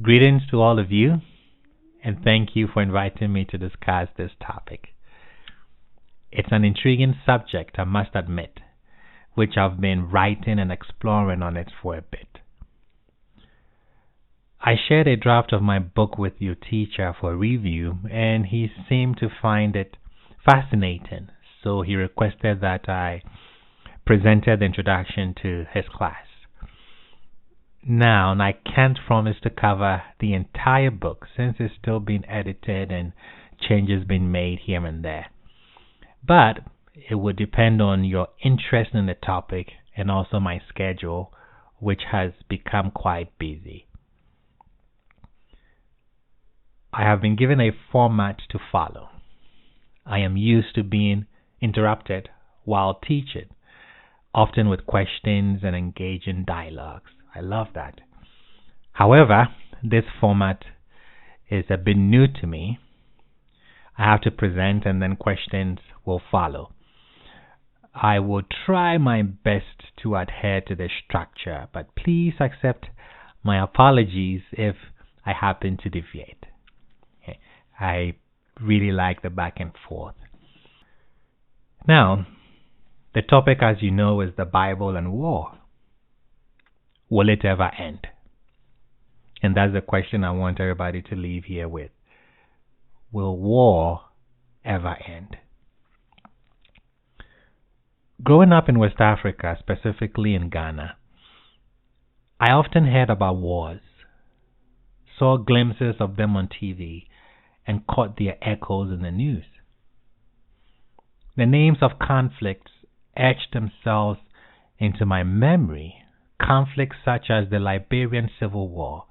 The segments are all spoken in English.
Greetings to all of you, and thank you for inviting me to discuss this topic. It's an intriguing subject, I must admit, which I've been writing and exploring on it for a bit. I shared a draft of my book with your teacher for review, and he seemed to find it fascinating, so he requested that I presented the introduction to his class. Now, I can't promise to cover the entire book since it's still being edited and changes being made here and there. But it would depend on your interest in the topic and also my schedule, which has become quite busy. I have been given a format to follow. I am used to being interrupted while teaching, often with questions and engaging dialogues. I love that. However, this format is a bit new to me. I have to present and then questions will follow. I will try my best to adhere to the structure, but please accept my apologies if I happen to deviate. I really like the back and forth. Now, the topic, as you know, is the Bible and war. Will it ever end? And that's the question I want everybody to leave here with. Will war ever end? Growing up in West Africa, specifically in Ghana, I often heard about wars, saw glimpses of them on TV, and caught their echoes in the news. The names of conflicts etched themselves into my memory. Conflicts such as the Liberian Civil War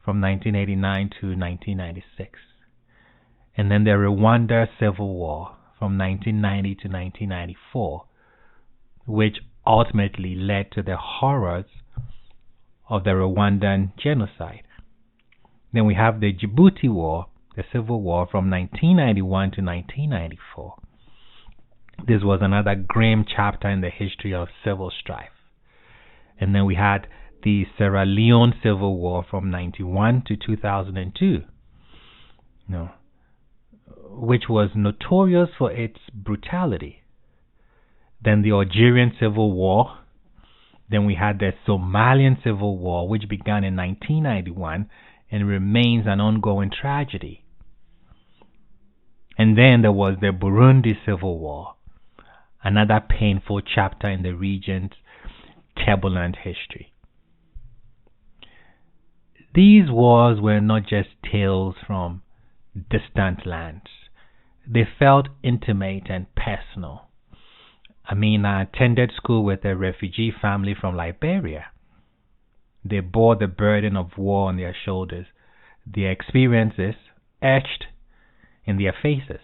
from 1989 to 1996, and then the Rwanda Civil War from 1990 to 1994, which ultimately led to the horrors of the Rwandan genocide. Then we have the Djibouti War, the Civil War from 1991 to 1994. This was another grim chapter in the history of civil strife. And then we had the Sierra Leone Civil War from 1991 to 2002, which was notorious for its brutality. Then the Algerian Civil War. Then we had the Somalian Civil War, which began in 1991 and remains an ongoing tragedy. And then there was the Burundi Civil War, another painful chapter in the region's turbulent history. These wars were not just tales from distant lands. They felt intimate and personal. I attended school with a refugee family from Liberia. They bore the burden of war on their shoulders, their experiences etched in their faces.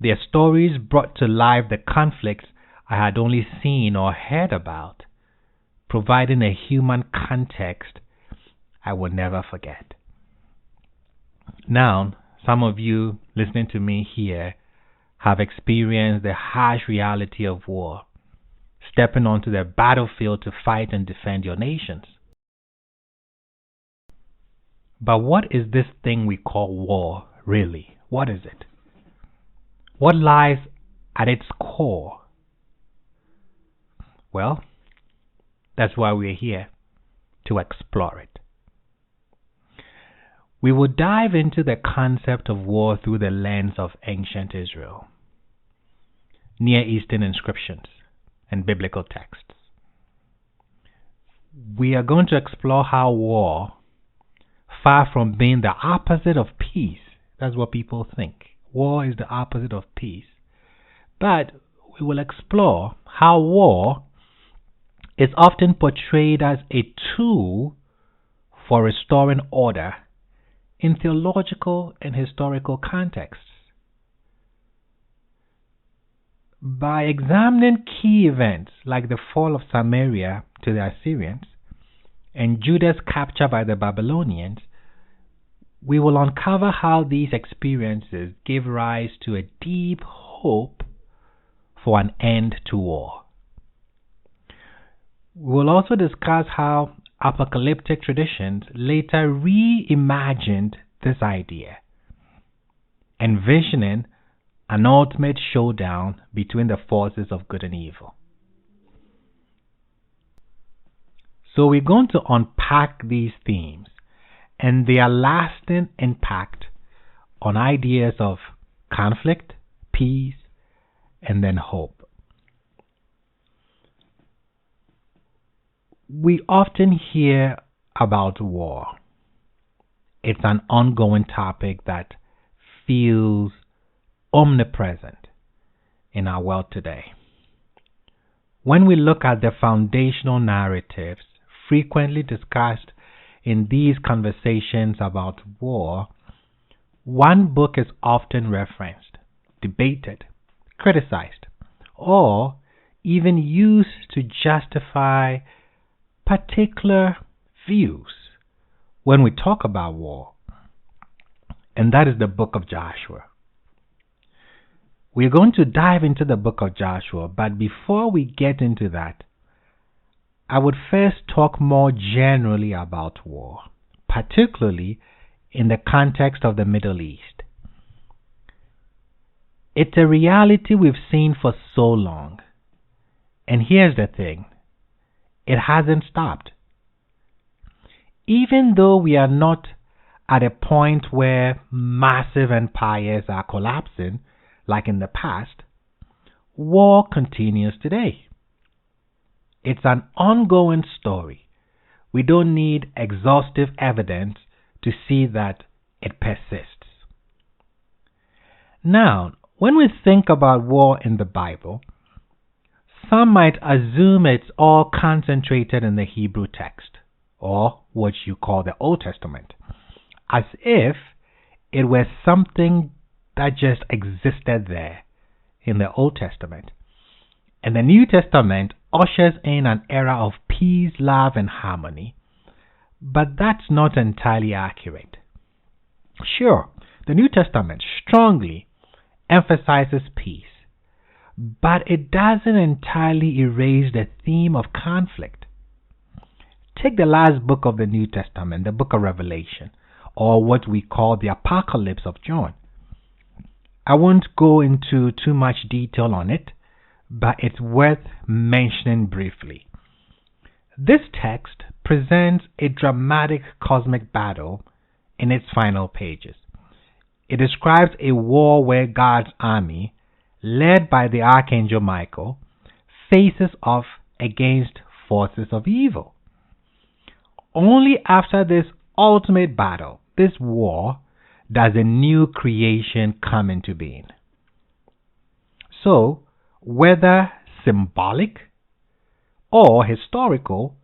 Their stories brought to life the conflicts I had only seen or heard about, providing a human context I will never forget. Now, some of you listening to me here have experienced the harsh reality of war, stepping onto the battlefield to fight and defend your nations. But what is this thing we call war, really? What is it? What lies at its core? Well, that's why we're here, to explore it. We will dive into the concept of war through the lens of ancient Israel, Near Eastern inscriptions, and biblical texts. We are going to explore how war, far from being the opposite of peace, that's what people think. War is the opposite of peace. But we will explore how war is often portrayed as a tool for restoring order in theological and historical contexts. By examining key events like the fall of Samaria to the Assyrians and Judah's capture by the Babylonians, we will uncover how these experiences give rise to a deep hope for an end to war. We will also discuss how apocalyptic traditions later reimagined this idea, envisioning an ultimate showdown between the forces of good and evil. So we're going to unpack these themes and their lasting impact on ideas of conflict, peace, and then hope. We often hear about war. It's an ongoing topic that feels omnipresent in our world today. When we look at the foundational narratives frequently discussed in these conversations about war, one book is often referenced, debated, criticized, or even used to justify particular views when we talk about war, and that is the book of Joshua. We're going to dive into the book of Joshua, but before we get into that, I would first talk more generally about war, particularly in the context of the Middle East. It's a reality we've seen for so long. And here's the thing, it hasn't stopped. Even though we are not at a point where massive empires are collapsing like in the past, war continues today. It's an ongoing story. We don't need exhaustive evidence to see that it persists. Now, when we think about war in the Bible, some might assume it's all concentrated in the Hebrew text, or what you call the Old Testament, as if it were something that just existed there in the Old Testament. And the New Testament ushers in an era of peace, love, and harmony. But that's not entirely accurate. Sure, the New Testament strongly emphasizes peace, but it doesn't entirely erase the theme of conflict. Take the last book of the New Testament, the book of Revelation, or what we call the Apocalypse of John. I won't go into too much detail on it, but it's worth mentioning briefly. This text presents a dramatic cosmic battle in its final pages. It describes a war where God's army, led by the Archangel Michael, faces off against forces of evil. Only after this ultimate battle, this war, does a new creation come into being. So, whether symbolic or historical,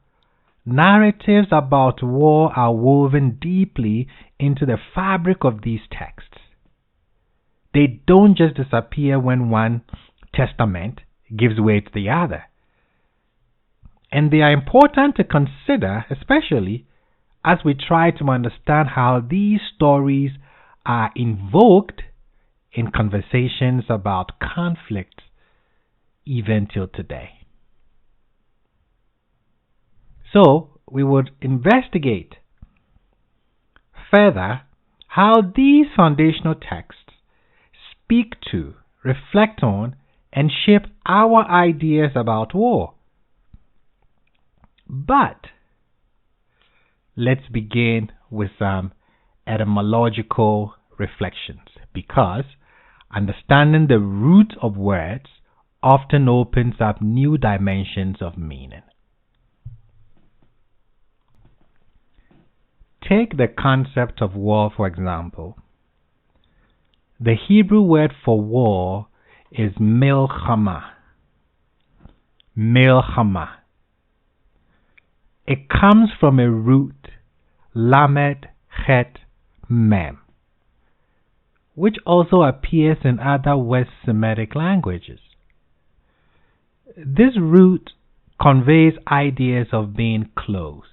narratives about war are woven deeply into the fabric of these texts. They don't just disappear when one testament gives way to the other. And they are important to consider, especially as we try to understand how these stories are invoked in conversations about conflict even till today. So, we would investigate further how these foundational texts speak to, reflect on, and shape our ideas about war. But let's begin with some etymological reflections, because understanding the root of words often opens up new dimensions of meaning. Take the concept of war, for example. The Hebrew word for war is milchama. Milchama. It comes from a root, lamed chet mem, which also appears in other West Semitic languages. This root conveys ideas of being close,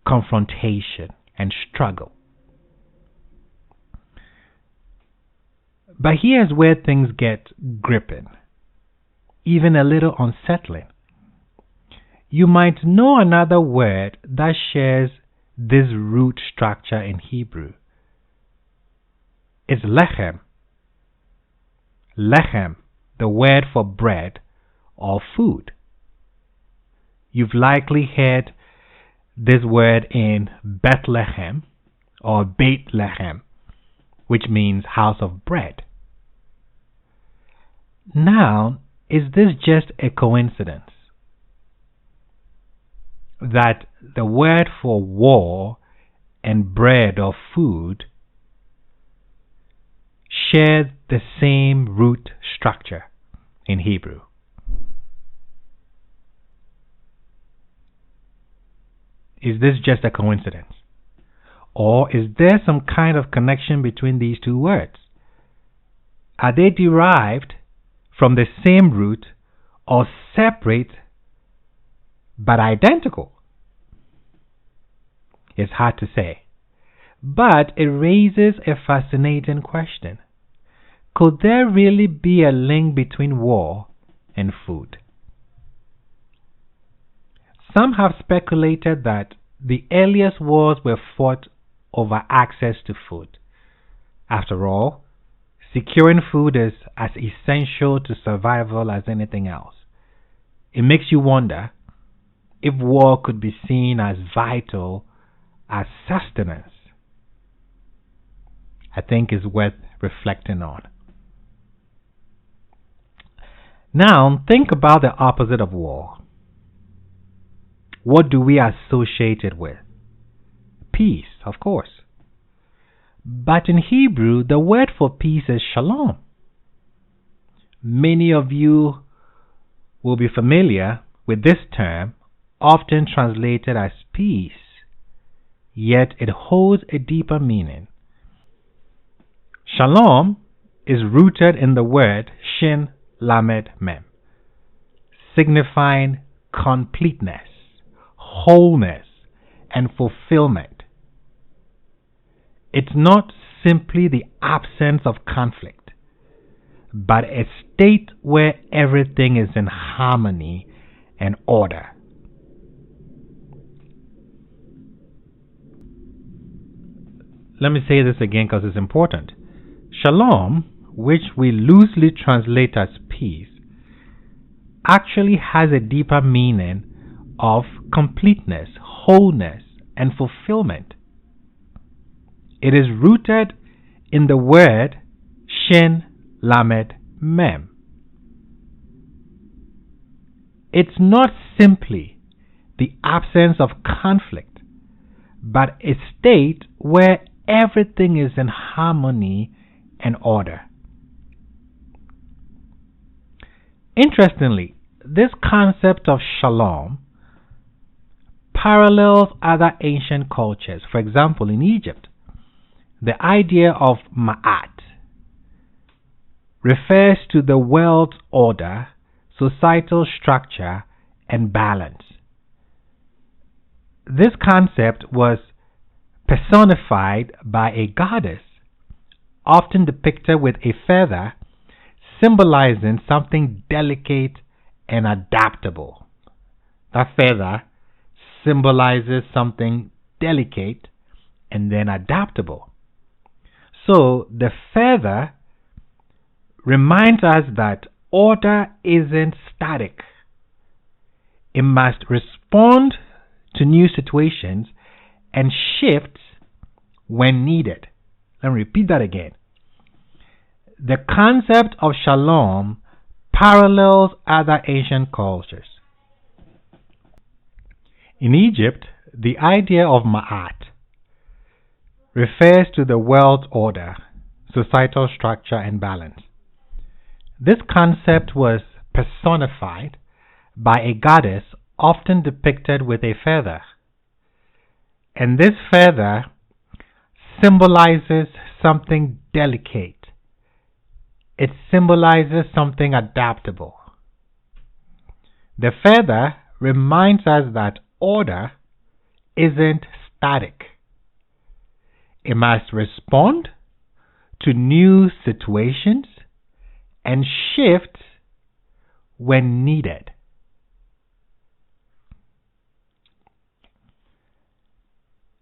confrontation, and struggle. But here's where things get gripping, even a little unsettling. You might know another word that shares this root structure in Hebrew. It's lechem. Lechem, the word for bread or food. You've likely heard this word in Bethlehem or Beit Lechem, which means house of bread. Now, is this just a coincidence that the word for war and bread or food share the same root structure in Hebrew? Is this just a coincidence? Or is there some kind of connection between these two words? Are they derived from the same root or separate but identical? It's hard to say, but it raises a fascinating question. Could there really be a link between war and food? Some have speculated that the earliest wars were fought over access to food. After all, securing food is as essential to survival as anything else. It makes you wonder if war could be seen as vital as sustenance. I think is worth reflecting on. Now, think about the opposite of war. What do we associate it with? Peace, of course. But in Hebrew, the word for peace is shalom. Many of you will be familiar with this term, often translated as peace, yet it holds a deeper meaning. Shalom is rooted in the word shin lamed mem, signifying completeness, wholeness, and fulfillment. It's not simply the absence of conflict, but a state where everything is in harmony and order. Let me say this again because it's important. Shalom, which we loosely translate as peace, actually has a deeper meaning of completeness, wholeness, and fulfillment. It is rooted in the word shin lamed mem. It's not simply the absence of conflict, but a state where everything is in harmony and order. Interestingly, this concept of shalom parallels other ancient cultures. For example, in Egypt, the idea of ma'at refers to the world's order, societal structure, and balance. This concept was personified by a goddess, often depicted with a feather, symbolizing something delicate and adaptable. That feather symbolizes something delicate and then adaptable. So the feather reminds us that order isn't static. It must respond to new situations and shift when needed. Let me repeat that again. The concept of shalom parallels other ancient cultures. In Egypt, the idea of ma'at refers to the world's order, societal structure, and balance. This concept was personified by a goddess often depicted with a feather. And this feather symbolizes something delicate. It symbolizes something adaptable. The feather reminds us that order isn't static. It must respond to new situations and shift when needed.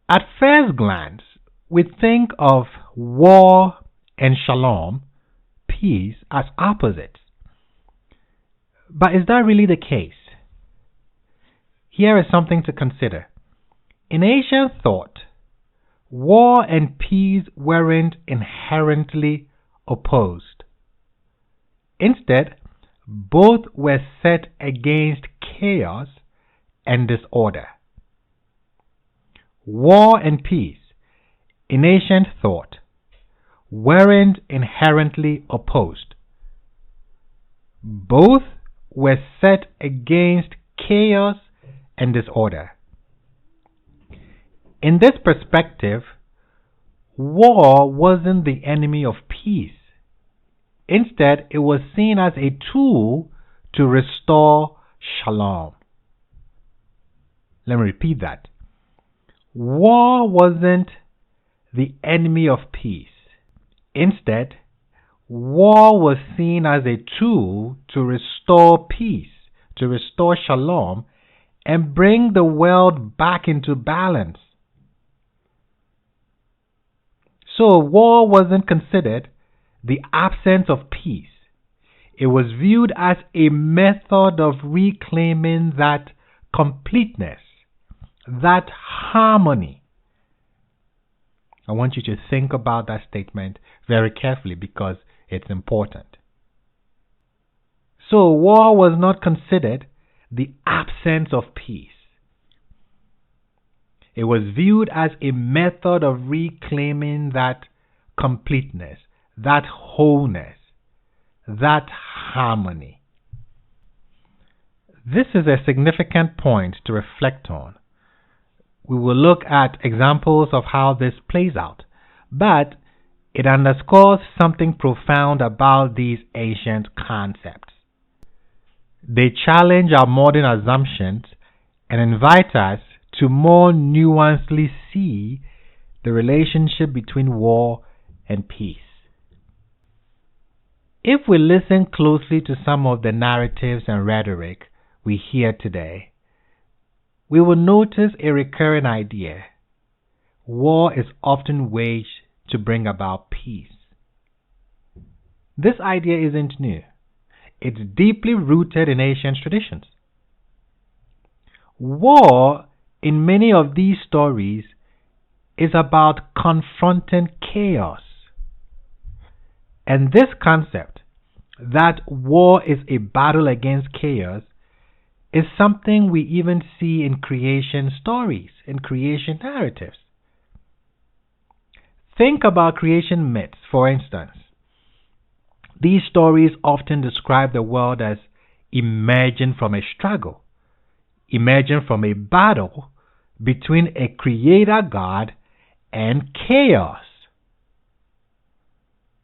At first glance, we think of war and shalom, peace, as opposites. But is that really the case? Here is something to consider. In ancient thought, war and peace weren't inherently opposed. Instead, both were set against chaos and disorder. War and peace, in ancient thought, weren't inherently opposed. Both were set against chaos and disorder. In this perspective, war wasn't the enemy of peace. Instead, it was seen as a tool to restore shalom. Let me repeat that. War wasn't the enemy of peace. Instead, war was seen as a tool to restore peace, to restore shalom, and bring the world back into balance. So war wasn't considered the absence of peace. It was viewed as a method of reclaiming that completeness, that harmony. I want you to think about that statement very carefully because it's important. So war was not considered the absence of peace. It was viewed as a method of reclaiming that completeness, that wholeness, that harmony. This is a significant point to reflect on. We will look at examples of how this plays out, but it underscores something profound about these ancient concepts. They challenge our modern assumptions and invite us to more nuancedly see the relationship between war and peace. If we listen closely to some of the narratives and rhetoric we hear today, we will notice a recurring idea. War is often waged to bring about peace. This idea isn't new. It's deeply rooted in ancient traditions. War, in many of these stories, is about confronting chaos. And this concept, that war is a battle against chaos, is something we even see in creation stories, in creation narratives. Think about creation myths, for instance. These stories often describe the world as emerging from a struggle, emerging from a battle between a creator God and chaos.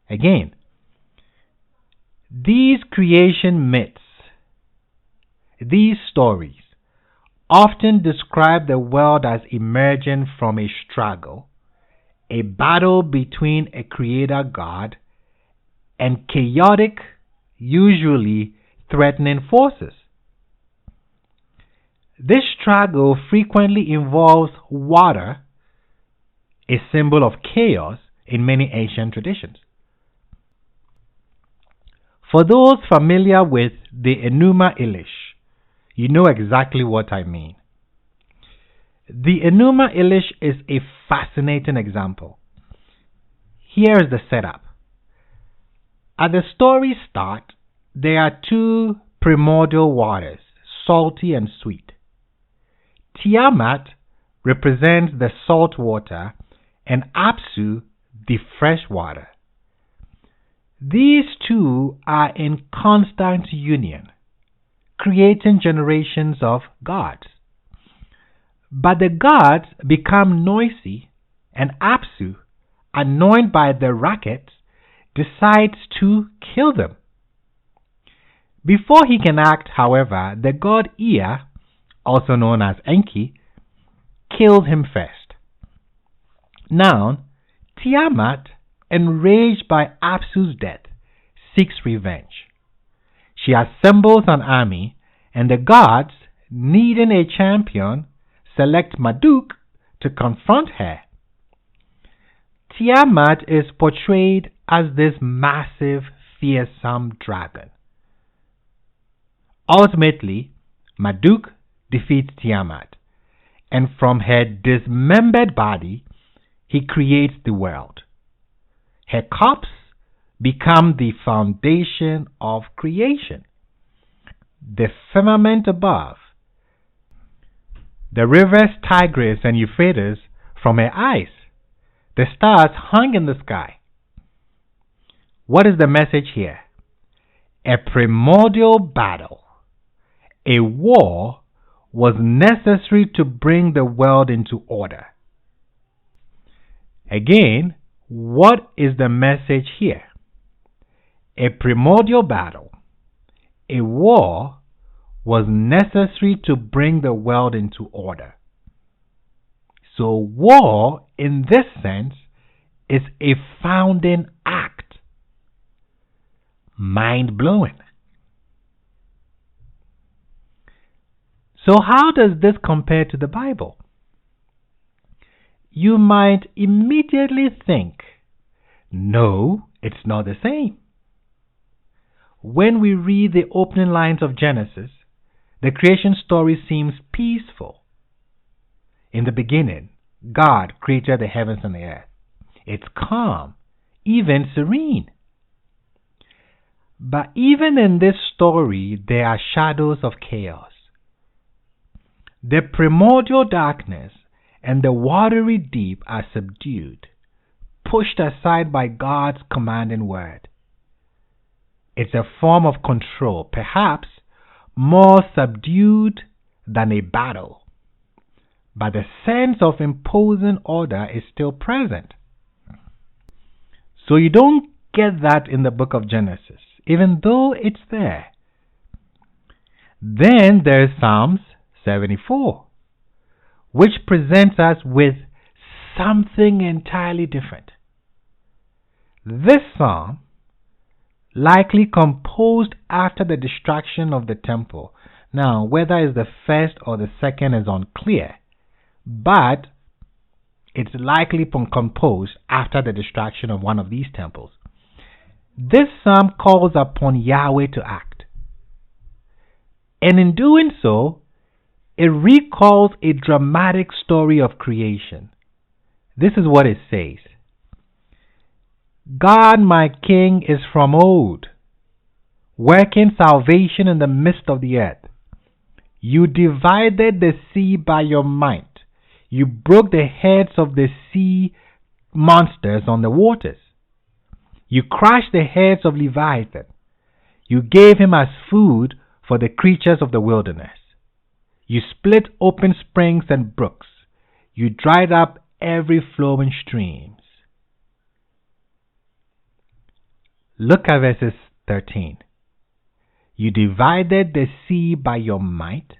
Again, these creation myths, these stories, often describe the world as emerging from a struggle, a battle between a creator God and chaotic, usually threatening forces. This struggle frequently involves water, a symbol of chaos in many ancient traditions. For those familiar with the Enuma Elish, you know exactly what I mean. The Enuma Elish is a fascinating example. Here is the setup. At the story's start, there are two primordial waters, salty and sweet. Tiamat represents the salt water and Apsu the fresh water. These two are in constant union, creating generations of gods. But the gods become noisy, and Apsu, annoyed by the racket, decides to kill them. Before he can act, however, the god Ea, also known as Enki, kills him first. Now, Tiamat, enraged by Apsu's death, seeks revenge. She assembles an army, and the gods, needing a champion, select Marduk to confront her. Tiamat is portrayed as this massive, fearsome dragon. Ultimately, Marduk defeats Tiamat, and from her dismembered body, he creates the world. Her corpse becomes the foundation of creation. The firmament above, the rivers Tigris and Euphrates from her eyes, the stars hung in the sky. What is the message here? A primordial battle, a war, was necessary to bring the world into order. Again, what is the message here? A primordial battle, a war, was necessary to bring the world into order. So war, in this sense, is a founding act. Mind-blowing. So how does this compare to the Bible? You might immediately think, no, it's not the same. When we read the opening lines of Genesis, the creation story seems peaceful. In the beginning, God created the heavens and the earth. It's calm, even serene. But even in this story, there are shadows of chaos. The primordial darkness and the watery deep are subdued, pushed aside by God's commanding word. It's a form of control, perhaps more subdued than a battle. But the sense of imposing order is still present. So you don't get that in the book of Genesis, even though it's there. Then there's Psalms 74, which presents us with something entirely different. This psalm, likely composed after the destruction of the temple. Now, whether it's the first or the second is unclear, but it's likely composed after the destruction of one of these temples. This psalm calls upon Yahweh to act. And in doing so, it recalls a dramatic story of creation. This is what it says. God, my King, is from old, working salvation in the midst of the earth. You divided the sea by your might. You broke the heads of the sea monsters on the waters. You crushed the heads of Leviathan. You gave him as food for the creatures of the wilderness. You split open springs and brooks. You dried up every flowing streams. Look at verses 13. You divided the sea by your might.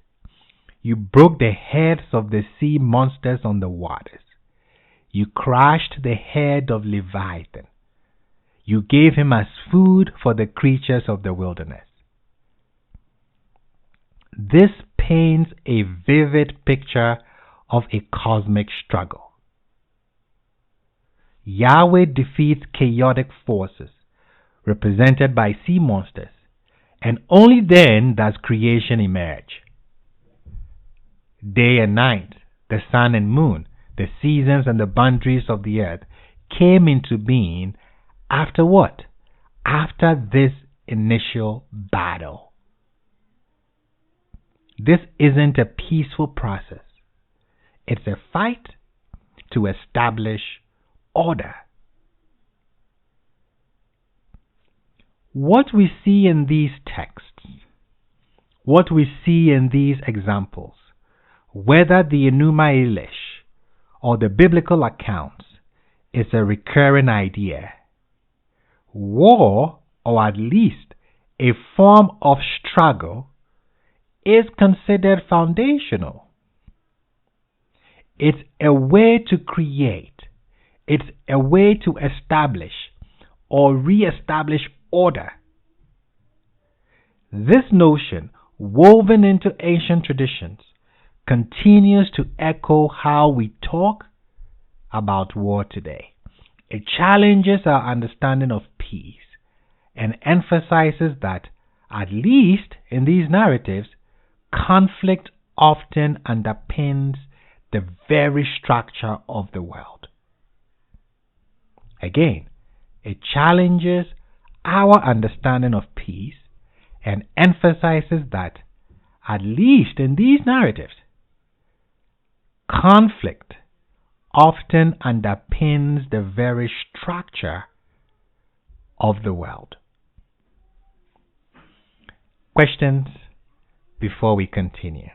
You broke the heads of the sea monsters on the waters. You crushed the head of Leviathan. You gave him as food for the creatures of the wilderness. This paints a vivid picture of a cosmic struggle. Yahweh defeats chaotic forces represented by sea monsters, and only then does creation emerge. Day and night, the sun and moon, the seasons and the boundaries of the earth came into being after what? After this initial battle. This isn't a peaceful process. It's a fight to establish order. What we see in these texts, what we see in these examples, whether the Enuma Elish or the biblical accounts, is a recurring idea. War, or at least a form of struggle, is considered foundational. It's a way to create. It's a way to establish or re-establish order. This notion, woven into ancient traditions, continues to echo how we talk about war today. It challenges our understanding of peace and emphasizes that, at least in these narratives, conflict often underpins the very structure of the world. Again, it challenges our understanding of peace and emphasizes that, at least in these narratives, conflict often underpins the very structure of the world. Questions before we continue?